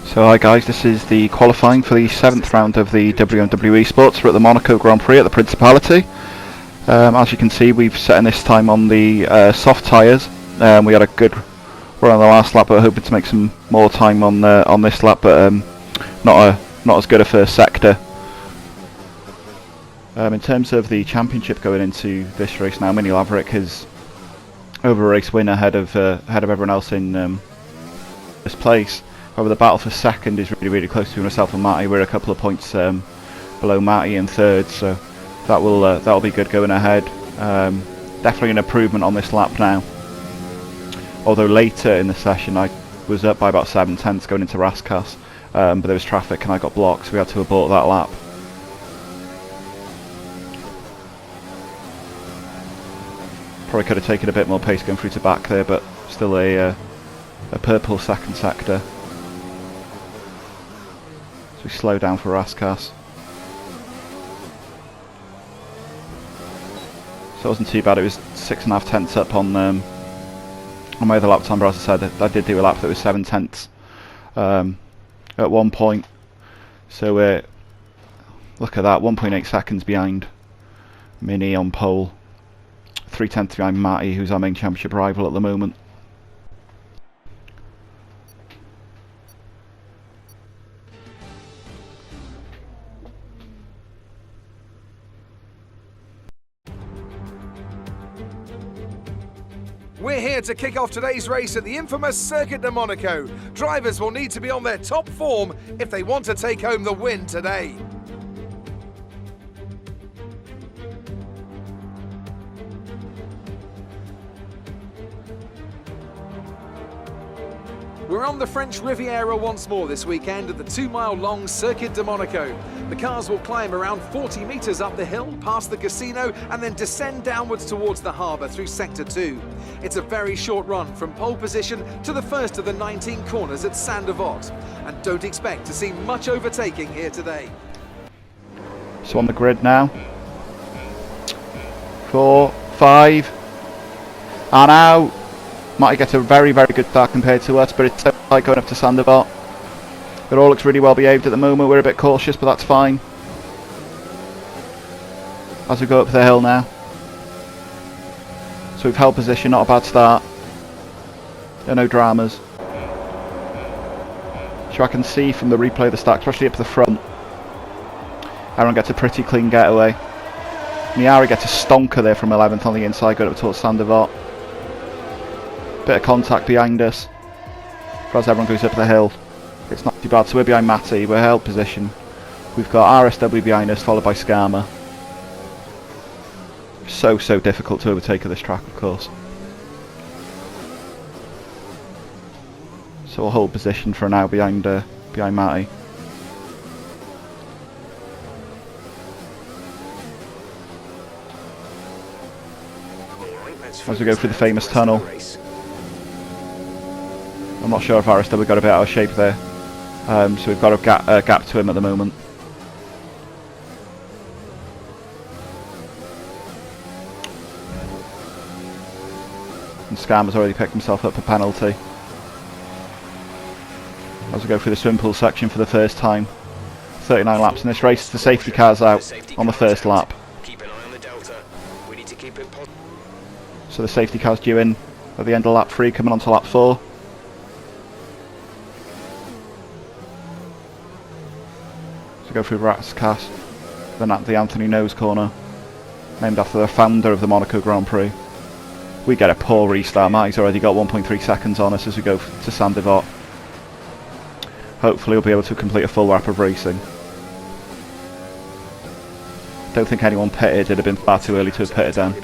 So hi guys, this is the qualifying for the 7th round of the Wmwesports. We're at the Monaco Grand Prix at the Principality. As you can see, we've set in this time on the soft tyres. We had a good run on the last lap, but we're hoping to make some more time on this lap, but not as good a first sector. In terms of the championship going into this race now, Mini Laverick is over a race win ahead of everyone else in this place. However, the battle for second is really close to myself and Matty. We're a couple of points below Matty in third, so that'll be good going ahead. Definitely an improvement on this lap now. Although later in the session I was up by about 7/10 going into Raskas, but there was traffic and I got blocked, so we had to abort that lap. Probably could have taken a bit more pace going through to back there, but still a purple second sector. So we slow down for Raskas. So it wasn't too bad. It was 6.5 tenths up on my other lap time, but as I said, I did do a lap that was 7 tenths at one point. So look at that, 1.8 seconds behind Mini on pole. 3 tenths behind Matty, who's our main championship rival at the moment. We're here to kick off today's race at the infamous Circuit de Monaco. Drivers will need to be on their top form if they want to take home the win today. We're on the French Riviera once more this weekend at the 2-mile-long Circuit de Monaco. The cars will climb around 40 metres up the hill, past the casino, and then descend downwards towards the harbour through Sector 2. It's a very short run from pole position to the first of the 19 corners at Saint-Devote, and don't expect to see much overtaking here today. So on the grid now. 4, 5, and out. Matty gets a very good start compared to us, but it's so high going up to Saint-Devote. It all looks really well behaved at the moment. We're a bit cautious, but that's fine. As we go up the hill now. So we've held position, not a bad start. There are no dramas. So I can see from the replay of the start, especially up the front, Aaron gets a pretty clean getaway. Miari gets a stonker there from 11th on the inside, going up towards Saint-Devote. Bit of contact behind us as everyone goes up the hill. It's not too bad, so we're behind Matty, we're held position. We've got RSW behind us, followed by Skarma. So difficult to overtake at this track, of course. So we'll hold position for now behind Matty. As we go through the famous tunnel. I'm not sure if RSW got a bit out of shape there, so we've got a gap to him at the moment. And Scammer's already picked himself up a penalty. As we go through the swim pool section for the first time. 39 laps in this race, the safety car's out on the first lap. So the safety car's due in at the end of lap 3, coming on to lap 4. To go through Raskas, then at the Anthony Nose corner, named after the founder of the Monaco Grand Prix. We get a poor restart. Matty's already got 1.3 seconds on us as we go to Saint-Devote. Hopefully we'll be able to complete a full lap of racing. Don't think anyone pitted, it'd have been far too early to have pitted then.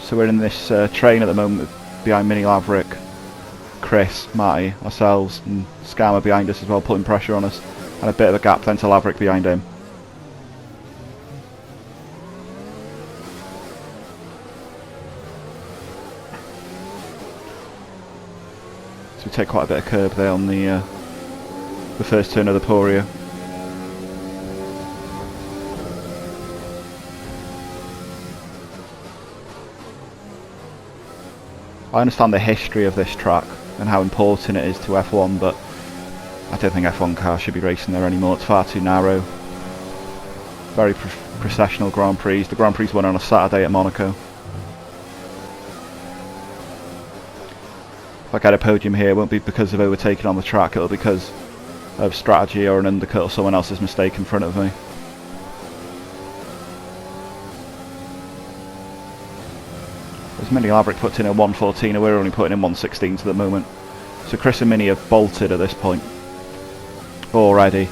So we're in this train at the moment behind Mini Laverick, Chris, Matty, ourselves, and Skarma behind us as well, putting pressure on us, and a bit of a gap then to Laverick behind him. So we take quite a bit of curb there on the first turn of the Poria. I understand the history of this track and how important it is to F1, but I don't think F1 cars should be racing there anymore. It's far too narrow. Very processional Grand Prix. The Grand Prix won on a Saturday at Monaco. If I get a podium here, it won't be because of overtaking on the track, it'll be because of strategy or an undercut or someone else's mistake in front of me. As Mini Laverick puts in a 114 and we're only putting in 116s at the moment. So Chris and Mini have bolted at this point already.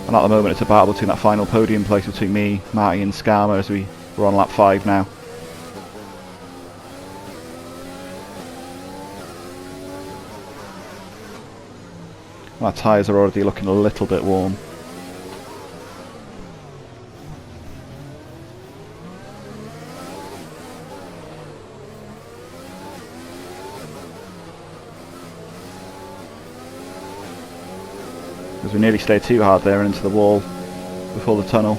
And at the moment it's a battle between that final podium place between me, Marty and Skarma as we're on lap 5 now. My tyres are already looking a little bit warm. Because we nearly stayed too hard there and into the wall before the tunnel.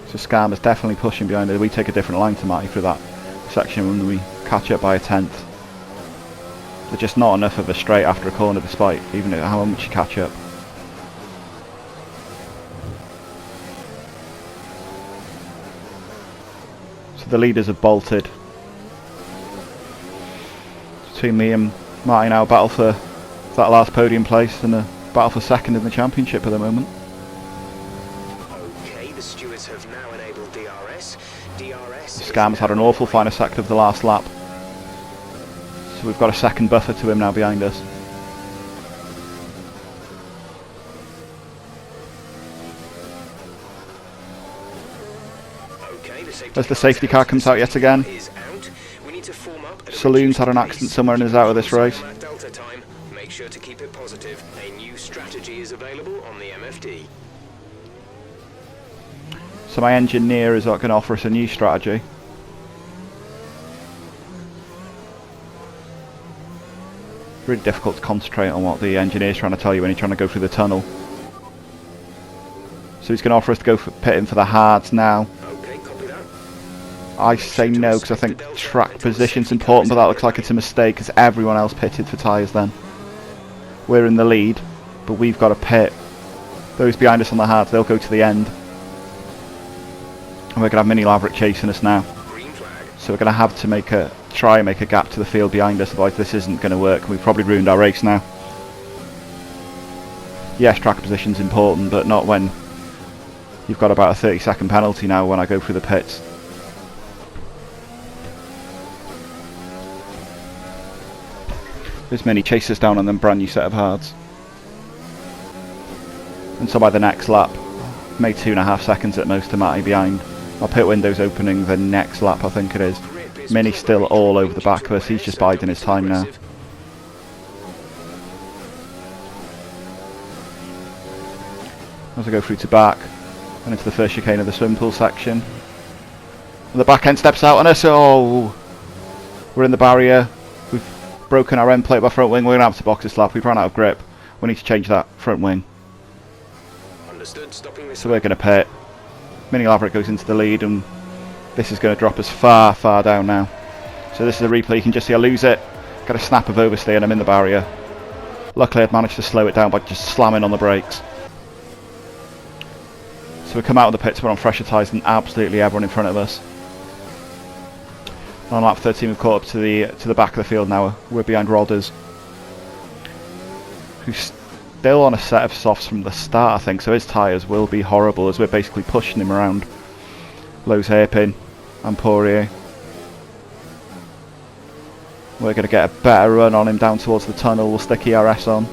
So Skarma's definitely pushing behind it. We take a different line to Matty through that section when we catch up by a 10th. They're just not enough of a straight after a corner despite even how much you catch up. So the leaders have bolted. Between me and Marty now battle for that last podium place and a battle for second in the championship at the moment. Okay, the stewards have now enabled DRS. Scam's had an awful final sector of the last lap. So we've got a second buffer to him now behind us. Okay, as the safety car comes out yet again. Saloon's had an accident somewhere and is out of this race. Make sure to keep it positive. A new strategy is available on the MFD. So my engineer is going to offer us a new strategy. It's really difficult to concentrate on what the engineer's trying to tell you when you're trying to go through the tunnel. So he's going to offer us to go for pitting for the hards now. Okay, copy that. I say no because I think track position's important, but that looks like it's a mistake because everyone else pitted for tyres then. We're in the lead, but we've got to pit. Those behind us on the hards, they'll go to the end. And we're going to have Mini Laverick chasing us now. So we're going to have to try and make a gap to the field behind us, otherwise this isn't going to work. We've probably ruined our race now. Yes, track position's important, but not when you've got about a 30-second penalty now when I go through the pits. This Mini chases down on them brand new set of hards. And so by the next lap, made 2.5 seconds at most to Matty behind. Our pit window's opening the next lap, I think it is. Mini's still all over the back of us, he's just biding his time now. As I go through to back, and into the first chicane of the swim pool section. And the back end steps out on us, oh! We're in the barrier, we've broken our end plate by front wing, we're going to have to box this lap, we've run out of grip. We need to change that front wing. So we're going to pit. Mini Laverick goes into the lead and this is going to drop us far, far down now. So this is a replay, you can just see I lose it. Got a snap of oversteer and I'm in the barrier. Luckily I'd managed to slow it down by just slamming on the brakes. So we come out of the pits, we're on fresher tyres than absolutely everyone in front of us. On lap 13 we've caught up to the back of the field now. We're behind Rodders, who's still on a set of softs from the start, I think, so his tyres will be horrible as we're basically pushing him around Lowe's hairpin and Poirier. We're going to get a better run on him down towards the tunnel. We'll stick ERS on.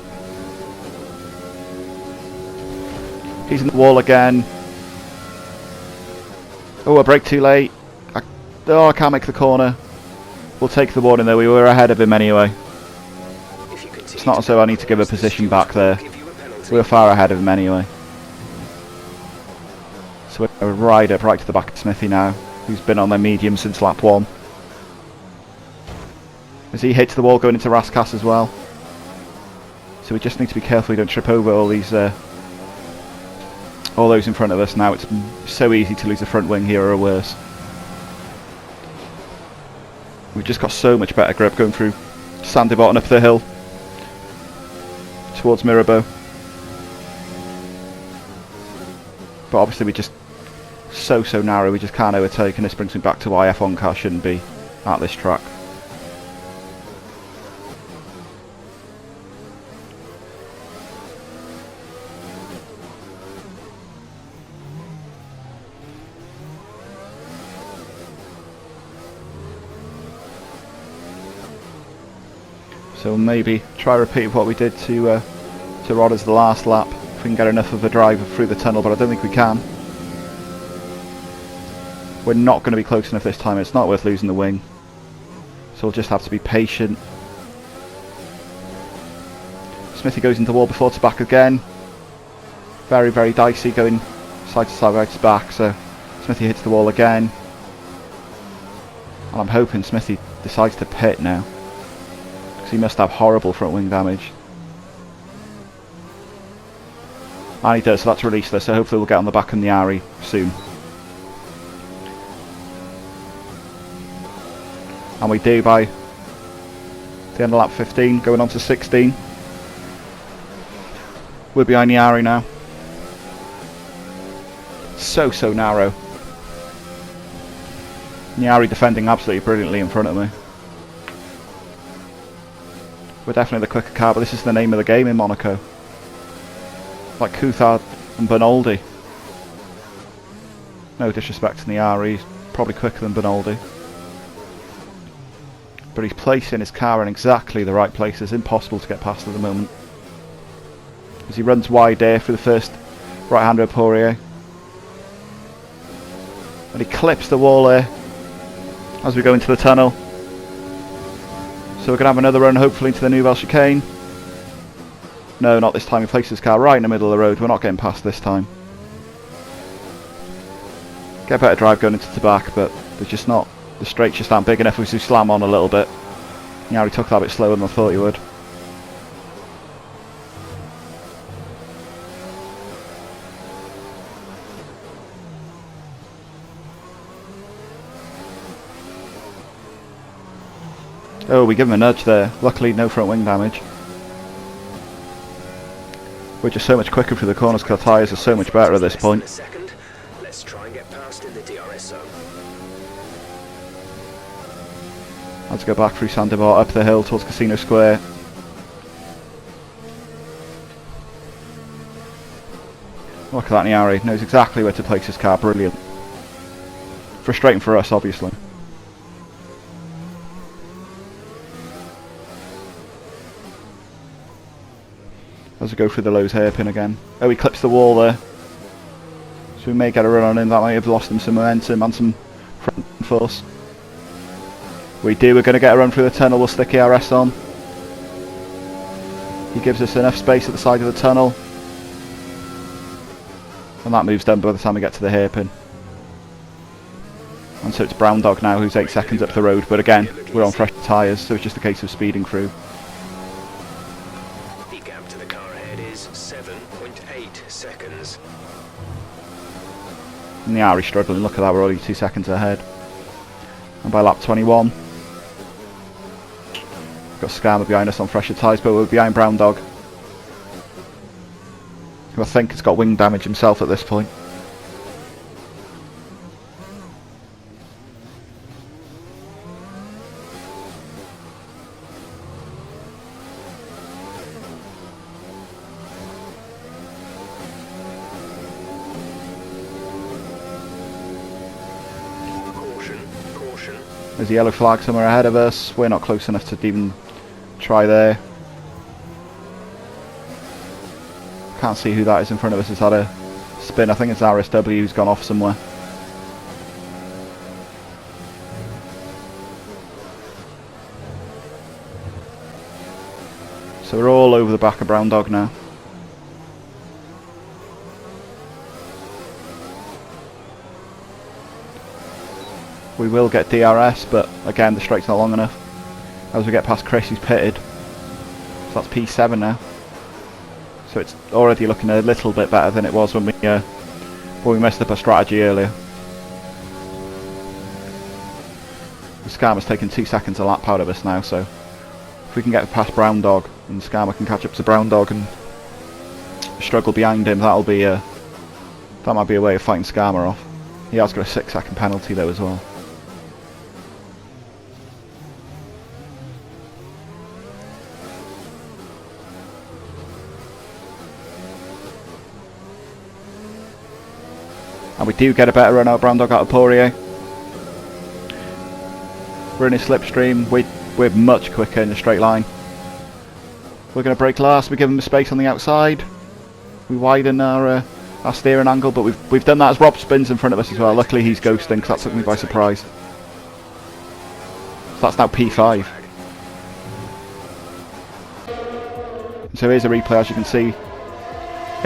He's in the wall again. Oh, I brake too late. I can't make the corner. We'll take the warning though, we were ahead of him anyway. It's not as though I need to give a position back there. We're far ahead of him anyway. So we're right up right to the back of Smithy now, who's been on their medium since lap 1. As he hits the wall going into Raskas as well. So we just need to be careful we don't trip over all all those in front of us now. It's so easy to lose the front wing here or worse. We've just got so much better grip going through sandy bottom up the hill towards Mirabeau. But obviously we just so narrow, we just can't overtake, and this brings me back to why F1 cars shouldn't be at this track. So maybe try repeat what we did to Rodders the last lap, if we can get enough of a drive through the tunnel, but I don't think we can. We're not going to be close enough this time, it's not worth losing the wing. So we'll just have to be patient. Smithy goes into the wall before to back again. Very dicey, going side to side, right to back, so Smithy hits the wall again. And I'm hoping Smithy decides to pit now, he must have horrible front wing damage. And he does, so that's releaseless, so hopefully we'll get on the back of the Ari soon. And we do by the end of lap 15, going on to 16. We're behind the Ari now. So narrow. The Ari defending absolutely brilliantly in front of me. We're definitely the quicker car, but this is the name of the game in Monaco. Like Coulthard and Bernaldi. No disrespect to the Ari, he's probably quicker than Bernaldi. But he's placing his car in exactly the right place. It's impossible to get past at the moment. As he runs wide there for the first right-hander of Poirier. And he clips the wall there as we go into the tunnel. So we're going to have another run hopefully into the Nouvelle chicane. No, not this time. He places his car right in the middle of the road. We're not getting past this time. Get a better drive going into the back, but there's just not, the straights just aren't big enough. We should slam on a little bit. Yeah, he took that a bit slower than I thought he would. Oh, we give him a nudge there. Luckily, no front wing damage. We're just so much quicker through the corners because our tyres are so much better at this point. Let's try and get past in the DRS zone. Let's go back through Sandebar, up the hill towards Casino Square. Look at that Niari. Knows exactly where to place his car. Brilliant. Frustrating for us, obviously. As we go through the Lowe's hairpin again. Oh, he clips the wall there. So we may get a run on him. That might have lost him some momentum and some front force. We're going to get a run through the tunnel. We'll stick ERS on. He gives us enough space at the side of the tunnel. And that move's done by the time we get to the hairpin. And so it's Brown Dog now, who's 8 seconds up the road. But again, we're on fresh tyres, so it's just a case of speeding through. The gap to the car ahead is 7.8 seconds. And the Ari's struggling. Look at that, we're only 2 seconds ahead. And by lap 21, we've got Scammer behind us on fresher tyres, but we're behind Brown Dog, who I think has got wing damage himself at this point. There's a yellow flag somewhere ahead of us. We're not close enough to even try there. Can't see who that is in front of us. Has had a spin. I think it's RSW who's gone off somewhere. So we're all over the back of Brown Dog now. We will get DRS, but again the straight's not long enough. As we get past Chris, who's pitted. So that's P7 now. So it's already looking a little bit better than it was when we But we messed up our strategy earlier. Skarma's taking 2 seconds a lap out of us now, so if we can get past Brown Dog and Skarma can catch up to Brown Dog and struggle behind him, that'll be that might be a way of fighting Skarma off. He has got a 6-second penalty though as well. And we do get a better run out of Brown Dog out of Poirier. We're in his slipstream, we're much quicker in a straight line. We're going to brake last, we give him the space on the outside. We widen our steering angle, but we've done that as Rob spins in front of us as well. Luckily he's ghosting, because that took me by surprise. So that's now P5. And so here's a replay, as you can see.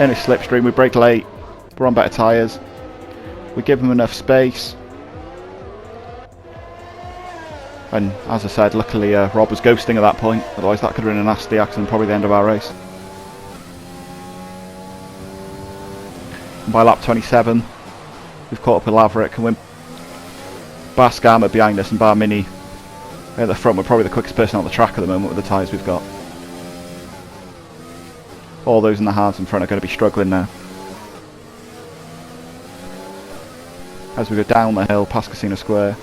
In his slipstream, we brake late, we're on better tyres. We give him enough space. And as I said, luckily Rob was ghosting at that point, otherwise that could have been a nasty accident, probably the end of our race. And by lap 27, we've caught up with Laverick, and bar Skarma behind us and bar Mini at the front, we're probably the quickest person on the track at the moment with the tyres we've got. All those in the hards in front are going to be struggling now. As we go down the hill past Casino Square.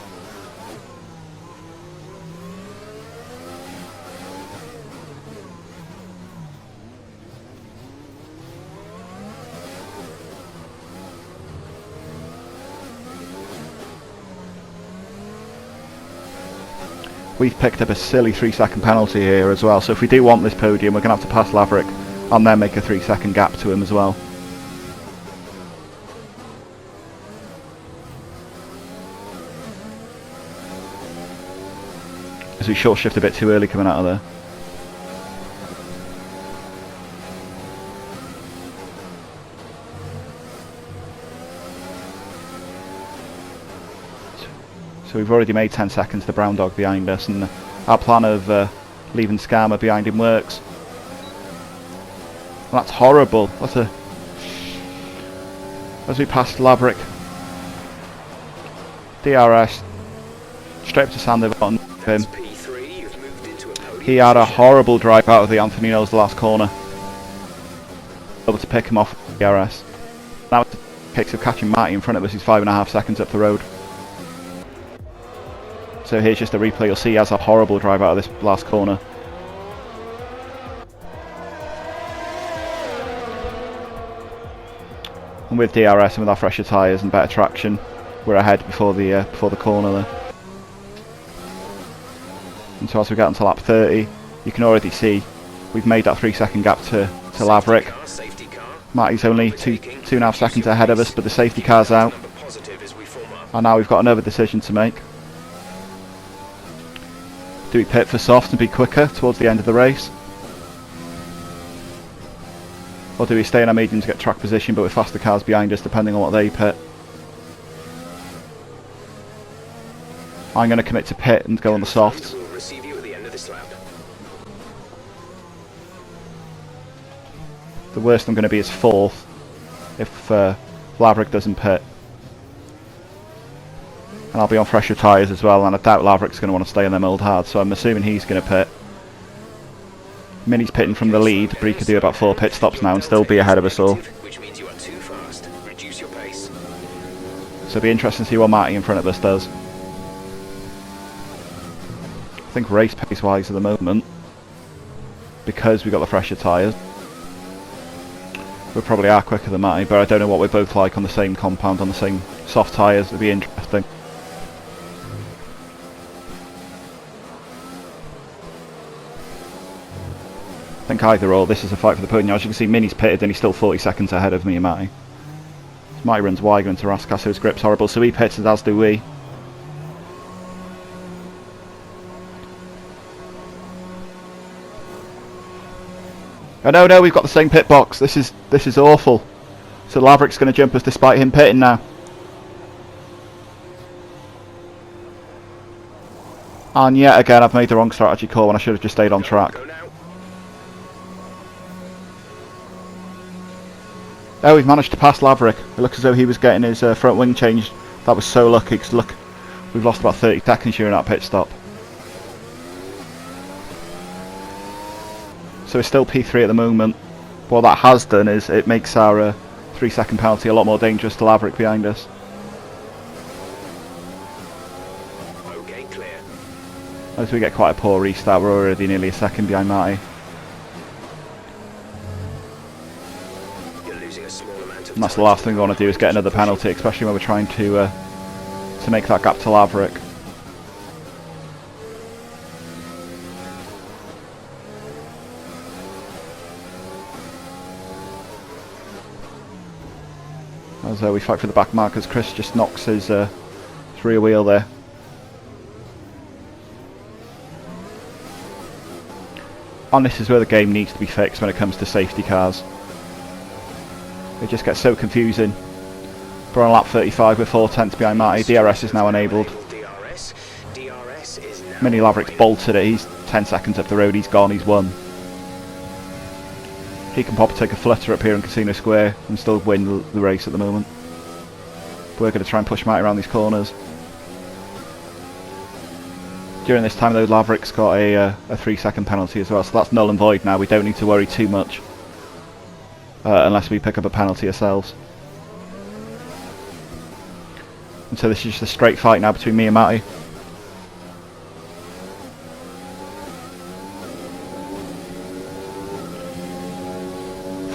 We've picked up a silly 3-second penalty here as well, so if we do want this podium, we're going to have to pass Laverick and then make a 3-second gap to him as well. As we short shift a bit too early coming out of there. So we've already made 10 seconds to Brown Dog behind us, and our plan of leaving Skarma behind him works. Well, that's horrible. That's a... As we pass Laverick, DRS, straight up to Sander on him. He had a horrible drive out of the Anthonino's last corner. Able to pick him off with DRS. Now it's a case of catching Matty in front of us, he's 5.5 seconds up the road. So here's just a replay, you'll see he has a horrible drive out of this last corner. And with DRS and with our fresher tyres and better traction, we're ahead before the corner there. And so as we get onto lap 30, you can already see we've made that 3-second gap to Laverick. Matty's only 2.5 seconds ahead of us, but the safety car's out. And now we've got another decision to make. Do we pit for soft and be quicker towards the end of the race? Or do we stay in our medium to get track position but with faster cars behind us depending on what they pit? I'm going to commit to pit and go on the softs. The worst I'm going to be is 4th if Laverick doesn't pit. And I'll be on fresher tyres as well, and I doubt Laverick's going to want to stay in them old hards, so I'm assuming he's going to pit. Mini's pitting from the lead, but he could do about 4 pit stops now and still be ahead of us all. So it'll be interesting to see what Matty in front of us does. I think race pace wise at the moment, because we've got the fresher tyres, we probably are quicker than Matty, but I don't know what we're both like on the same compound, on the same soft tyres. It'll be interesting. I think either or, this is a fight for the podium. As you can see, Mini's pitted and he's still 40 seconds ahead of me and Matty. Matty runs wide into Rascal, so his grip's horrible, so he pits as do we. Oh no, we've got the same pit box. This is awful. So Laverick's going to jump us despite him pitting now. And yet again, I've made the wrong strategy call when I should have just stayed on track. Oh, we've managed to pass Laverick. It looks as though he was getting his front wing changed. That was so lucky, because look, we've lost about 30 seconds during that pit stop. So we're still P3 at the moment. What that has done is it makes our 3-second penalty a lot more dangerous to Laverick behind us. Okay, clear. As we get quite a poor restart, we're already nearly a second behind Marty. You're losing a small amount of And that's the time. last thing we want to do, is get another penalty, especially when we're trying to make that gap to Laverick. As we fight for the back mark, as Chris just knocks his rear wheel there. And this is where the game needs to be fixed when it comes to safety cars. It just gets so confusing. We're on lap 35 with 4 tenths behind Marty. DRS is now enabled. DRS is now Mini Laverick's bolted it. He's 10 seconds up the road. He's gone. He's won. He can probably take a flutter up here in Casino Square and still win the race at the moment. We're going to try and push Marty around these corners. During this time though, Laverick's got a 3-second penalty as well, so that's null and void now. We don't need to worry too much unless we pick up a penalty ourselves. And so this is just a straight fight now between me and Marty.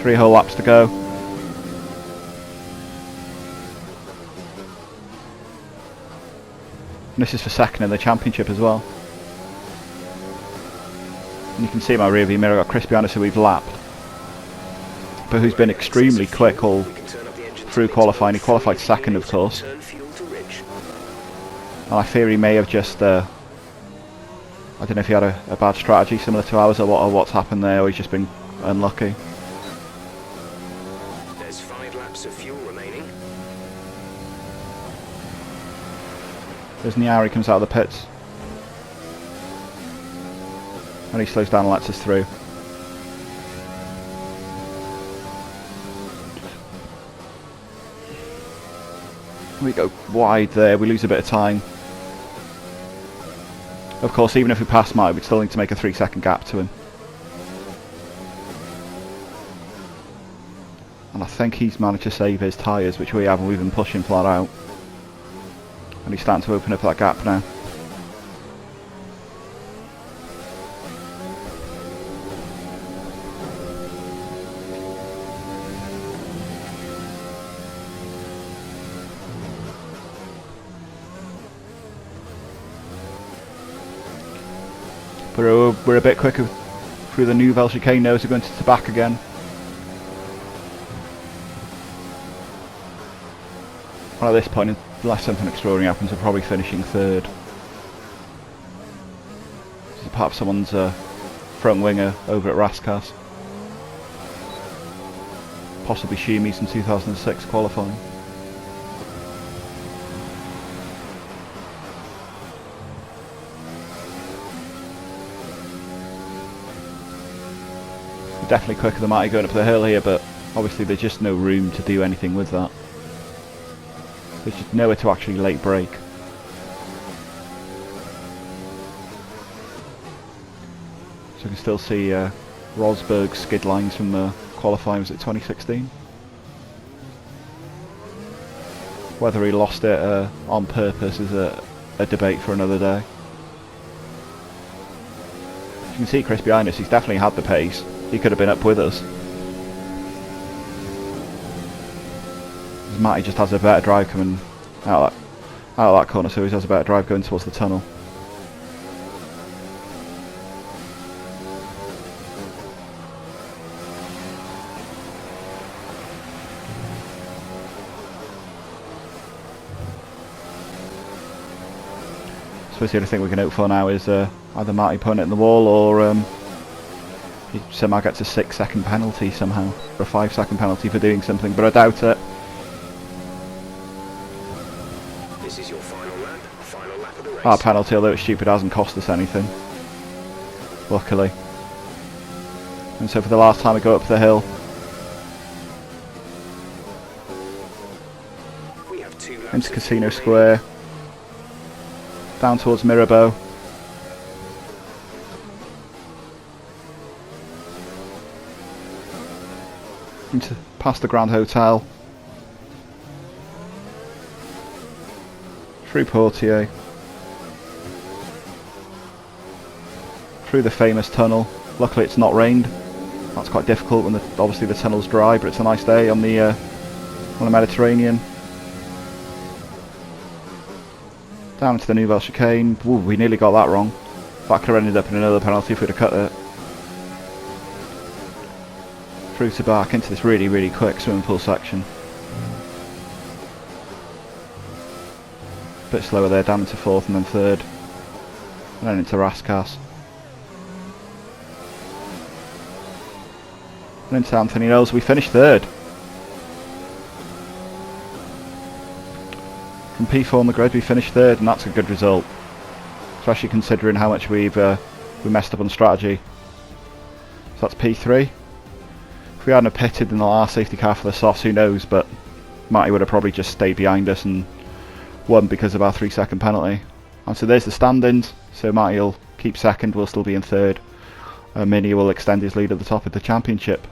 Three whole laps to go. And this is for second in the championship as well. And you can see in my rearview mirror, I've got Chris behind us who we've lapped, but who's been extremely quick all through qualifying. He qualified second, of course. And I fear he may have just, I don't know if he had a bad strategy similar to ours or what's happened there, or he's just been unlucky. There's 5 laps of fuel remaining. There's Niari, comes out of the pits. And he slows down and lets us through. We go wide there, we lose a bit of time. Of course, even if we pass Marty, we'd still need to make a 3-second gap to him. And I think he's managed to save his tyres, which we haven't. We've been pushing flat out. And he's starting to open up that gap now. We're a bit quicker through the Nouvelle chicane now, so we're going to the back again. Well, at this point, unless something extraordinary happens, we're probably finishing third. This is perhaps someone's front winger over at Raskas. Possibly Shimi's in 2006 qualifying. We're definitely quicker than Marty going up the hill here, but obviously there's just no room to do anything with that. There's just nowhere to actually late brake. So you can still see Rosberg's skid lines from qualifying, was it 2016? Whether he lost it on purpose is a debate for another day. As you can see Chris behind us, he's definitely had the pace. He could have been up with us. Matty just has a better drive coming out of that corner, so he has a better drive going towards the tunnel. I suppose the only thing we can hope for now is either Matty putting it in the wall, or he somehow gets a 6-second penalty somehow, or a 5-second penalty for doing something, but I doubt it. This is your final lap of the race. Our penalty, although it's stupid, hasn't cost us anything, luckily. And so for the last time we go up the hill, have 2 laps into of Casino fuel Square, down towards Mirabeau. Into past the Grand Hotel, through Portier, through the famous tunnel. Luckily it's not rained. That's quite difficult when obviously the tunnel's dry, but it's a nice day on the Mediterranean. Down into the Nouvelle Chicane. Ooh, we nearly got that wrong. That could have ended up in another penalty if we'd have cut it. Through to back into this really, really quick swimming pool section. Bit slower there, down into 4th and then 3rd. And then into Rascasse. And into Anthony Knowles, we finished 3rd. From P4 on the grid we finished 3rd, and that's a good result. Especially considering how much we messed up on strategy. So that's P3. If we hadn't have pitted in the last safety car for the softs, who knows, but Matty would have probably just stayed behind us and won because of our 3-second penalty. And so there's the standings. So Matty will keep 2nd, we'll still be in 3rd. Mini will extend his lead at the top of the championship.